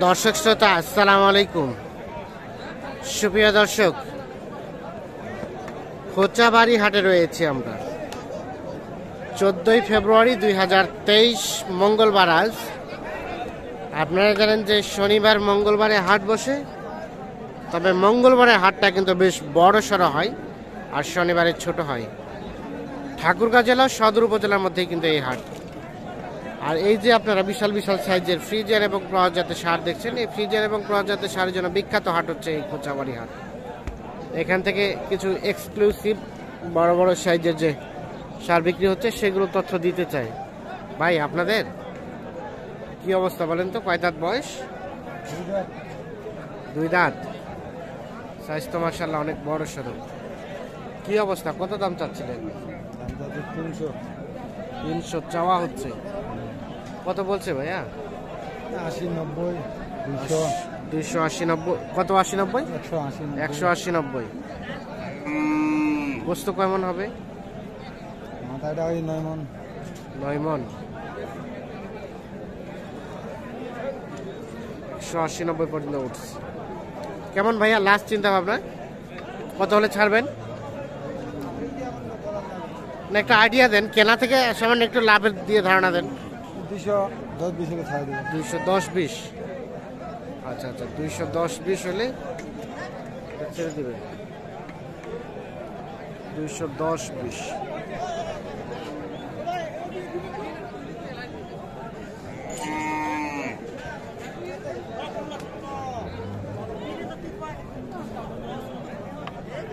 দর্শক শ্রোতা আসসালামু আলাইকুম। সুপ্রিয় দর্শক, খোঁচাবাড়ি হাটে রয়েছে আমরা। 14ই ফেব্রুয়ারি 2023 মঙ্গলবার। আজ আপনারা জানেন যে শনিবার মঙ্গলবারে হাট বসে, তবে মঙ্গলবারের হাটটা কিন্তু বেশ বড় সড়ো হয় আর শনিবারে ছোট হয়। ঠাকুরগাঁও জেলা সদর উপজেলার মধ্যেই কিন্তু এই হাট। আর এই যে আপনারা বিশাল বিশাল সাইজের ফ্রিজার এবং ক্রস জাতের সার দেখছেন, এই ফ্রিজার এবং ক্রস জাতের সারের জন্য বিখ্যাত হাট হচ্ছে এই খোঁচাবাড়ি হাট। এখান থেকে কিছু এক্সক্লুসিভ বড় বড় সাইজের যে সার বিক্রি হচ্ছে সেগুলো তথ্য দিতে চাই। ভাই, আপনাদের কি অবস্থা বলেন তো? কয় দাঁত বয়স? 2 দাঁত। সাইজ তো মাশাআল্লাহ অনেক বড় সড়ো। কি অবস্থা, কত দাম চাচ্ছিলেন? 300 চাওয়া হচ্ছে। কত বলছে ভাইয়া? 80, 90, 280, 90। কত? 80, 90? 180, 90। গোস্ত কেমন হবে? মাথাটা ওই 9 মণ। 9 মণ। 180, 90 পর্যন্ত উঠছে। কেমন ভাইয়া লাস্ট চিন্তা ভাবনা? কত হলে ছাড়বেন? না, একটা আইডিয়া দেন, কেনা থেকে সামান্য একটু লাভের দিয়ে ধারণা দেন। 210, 20 হলে ছাড় দেব। 210, 20। আচ্ছা আচ্ছা, 210, 20 হলে ছেড়ে দেবে। 210, 20।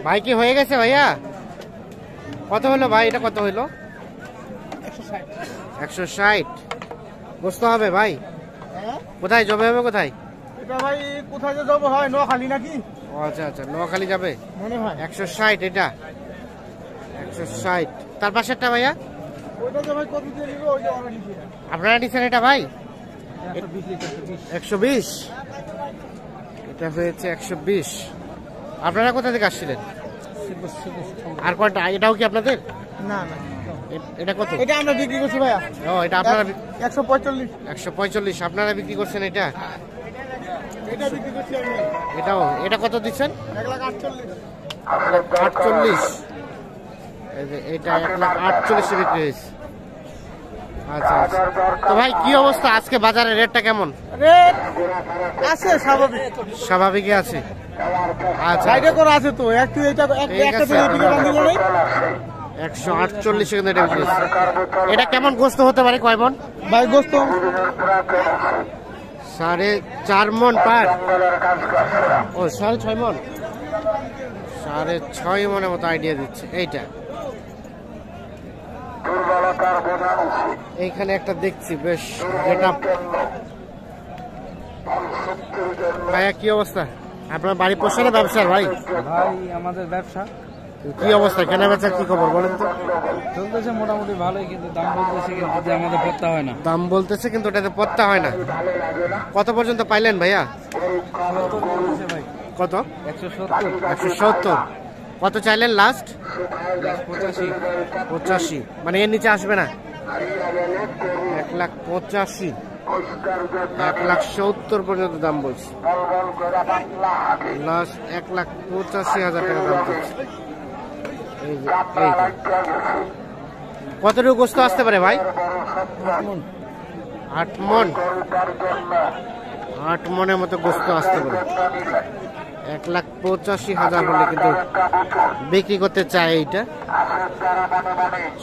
ভাই কি হয়ে গেছে ভাইয়া? কত হলো ভাই? এটা কত হইলো? 160। গোস্ত হবে ভাই? কোথায় জবে হবে? কোথায় এটা ভাই? কোথায় যে যাব হয়? নোয়াখালী নাকি? ও আচ্ছা আচ্ছা, নোয়াখালী যাবে মনে হয়। 160 এটা। 160। তার পাশেরটা ভাইয়া? ওইটা যে ভাই কত দিয়ে নিব? ওই যে অলরেডি আপনারা নিছেন এটা ভাই? 120, 120। এটা হয়েছে 120। আপনারা কোথা থেকে আসছিলেন? আর কয়টা? এটাও কি আপনাদের? না না, এটা কত? এটা আমরা বিক্রি করছি ভাইয়া। ও, এটা আপনারা 145। 145 আপনারা বিক্রি করছেন। এটা এটা বিক্রি করছি আমি। এটাও? এটা কত দিচ্ছেন? 148। 48। এই যে এটা 148 এ বিক্রি হয়েছে। আচ্ছা আচ্ছা। তো ভাই কি অবস্থা আজকে বাজারের রেটটা কেমন? রেট আছে স্বাভাবিক। স্বাভাবিকই আছে। আচ্ছা, সাইডে করে আছে তো একটু। এটা একটা তো এদিকে বান্ধিল নাই। 148 কিন্তু এটা বিক্রি হয়েছে। এটা কেমন গোস্ত হতে পারে? কয় মণ ভাই গোস্ত? 4.5 মণ পার। ও, 6.5 মণ। 6.5 মণের মতো আইডিয়া দিচ্ছে এইটা। এইখানে একটা দেখছি বেশ গেটআপ। ভাইয়া কি অবস্থা? আপনার বাড়ি পোষানো ব্যবসার ভাই? ভাই আমাদের ব্যবসা। কি অবস্থা, কেনা বেচার কি খবর বলেন তো? চলতেছে মোটামুটি ভালোই, কিন্তু দাম বলতেছে কিন্তু যে আমাদের পত্তা হয় না। দাম বলতেছে কিন্তু ওটাতে পত্তা হয় না। কত পর্যন্ত পাইলেন ভাইয়া? ভাই কত? 170। 170। কত চাইলেন লাস্ট? 85। 85। মানে এর নিচে আসবে না? 1,85,000। 1,70,000 পর্যন্ত দাম বলছে। লাস্ট 1,85,000 টাকা দাম বলছে। এই যে এইটা কতটুকু গোস্ত আসতে পারে ভাই? 8 মণ। 8 মণের মতো গোস্ত আসতে পারে। 1,85,000 হলে কিন্তু বিক্রি করতে চাই এইটা।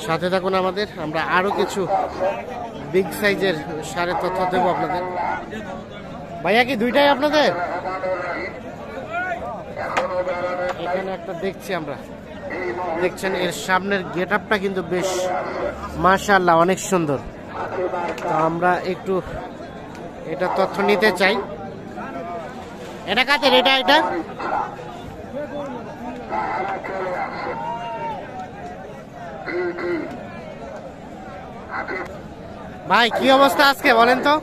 সাথে থাকুন আমাদের, আমরা আরো কিছু বিগ সাইজের সারের তথ্য দেবো আপনাদের। ভাইয়া কি দুইটাই আপনাদের? এখানে একটা দেখছি আমরা, দেখছেন এর সামনের গেটআপটা কিন্তু বেশ মাশাআল্লাহ অনেক সুন্দর। তো আমরা একটু এটা তথ্য নিতে চাই। এটা কাদের? এটা এটা ভাই কি অবস্থা আজকে বলেন তো?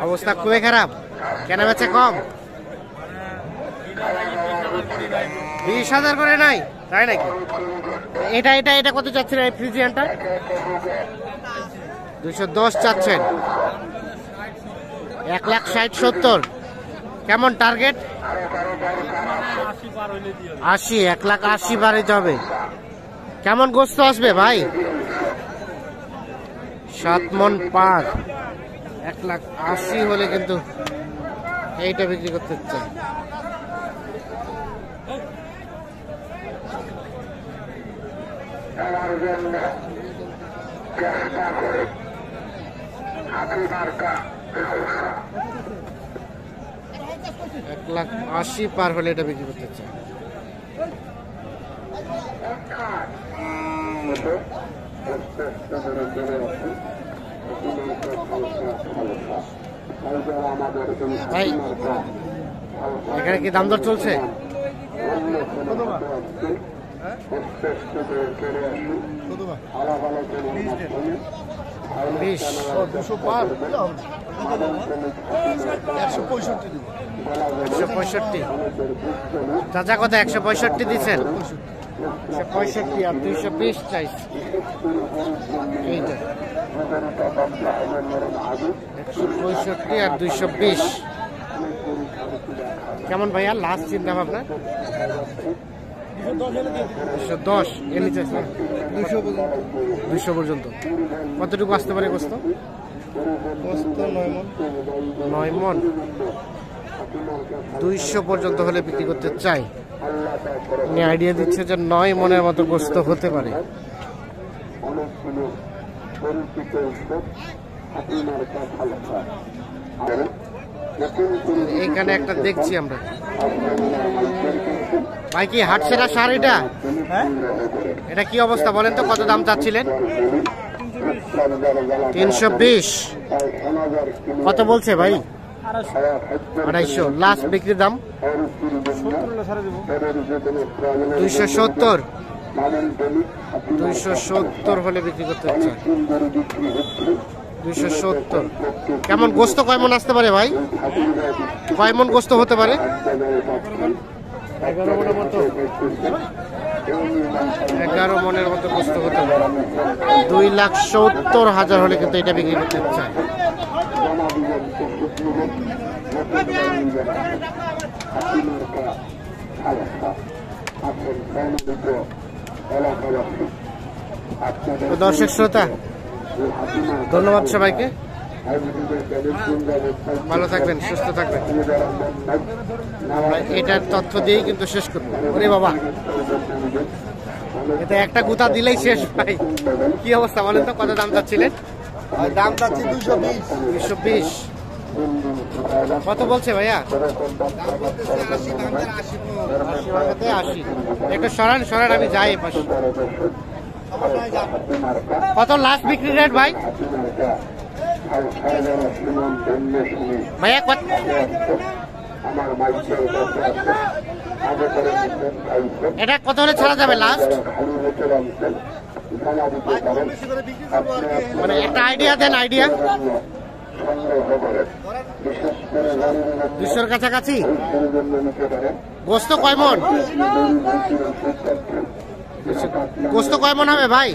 অবস্থা খুবই খারাপ। কেনা বেচা কম? 20,000 করে নাই, তাই নাকি? এটা এটা এটা কত চাচ্ছেন এই ফ্রিজিয়ানটা? 210 চাচ্ছেন। 1,60,70,000 কেমন টার্গেট? 80, 1,80,000 বাড়িতে হবে। কেমন গোস্ত আসবে ভাই? 7 মন পার। 1,80,000 হলে কিন্তু এইটা বিক্রি করতে চাই। এক 1,80,000 পার হলে এটা বিক্রি করতে চাই। ভাই এখানে কি দাম দর চলছে? 20, 165। চাচা কত? 165 দিচ্ছেন। 165 আর 220 চাইছে। এইটা 165 আর 220 কেমন ভাইয়া লাস্ট চিন্তা ভাবনা? 210 এর নিচে 200 পর্যন্ত। কতটুকু আসতে পারে গোস্ত? 9 মন। 200 পর্যন্ত হলে বিক্রি করতে চাই। উনি আইডিয়া দিচ্ছে যে 9 মনের মতো গোস্ত হতে পারে। এইখানে একটা দেখছি আমরা। ভাই কি হাট সেরা সার এটা? এটা কি অবস্থা বলেন তো? কত দাম চাচ্ছিলেন? 320। কত বলছে ভাই? 250। লাস্ট বিক্রির দাম 270। 270 হলে বিক্রি করতে হচ্ছে। 270। কেমন গোস্ত কয় মন আসতে পারে ভাই? কয় মন গোস্ত হতে পারে? 11 মনের মতো। 11 মনের মতো গোস্ত হতে পারে। 2,70,000 হলে কিন্তু এটা বিক্রি করতে চায়। দর্শক শ্রোতা ধন্যবাদ সবাইকে। ভালো থাকবেন, সুস্থ থাকবেন। এটার তথ্য দিয়েই কিন্তু শেষ করবো। ওরে বাবা, এটা একটা গুতা দিলেই শেষ ভাই। কি অবস্থা বলেন তো? কত দাম চাচ্ছিলেন? দাম চাচ্ছি 220। 220। কত বলছে ভাইয়া? 80। একটু সরান সরান, আমি যাই এ পাশে। কত লাস্ট বিক্রি রেট ভাই? ভাইয়া কত? এটা কত হলে ছাড়া যাবে লাস্ট? মানে একটা আইডিয়া দেন, আইডিয়া। 200-র কাছাকাছি। গোস্ত কয় মন? গোস্ত কয় মন হবে ভাই?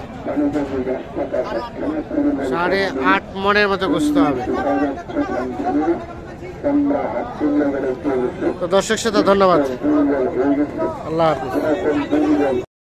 8.5 মনের মতো গোস্ত হবে। তো দর্শক সাথে ধন্যবাদ। আল্লাহ হাফিজ।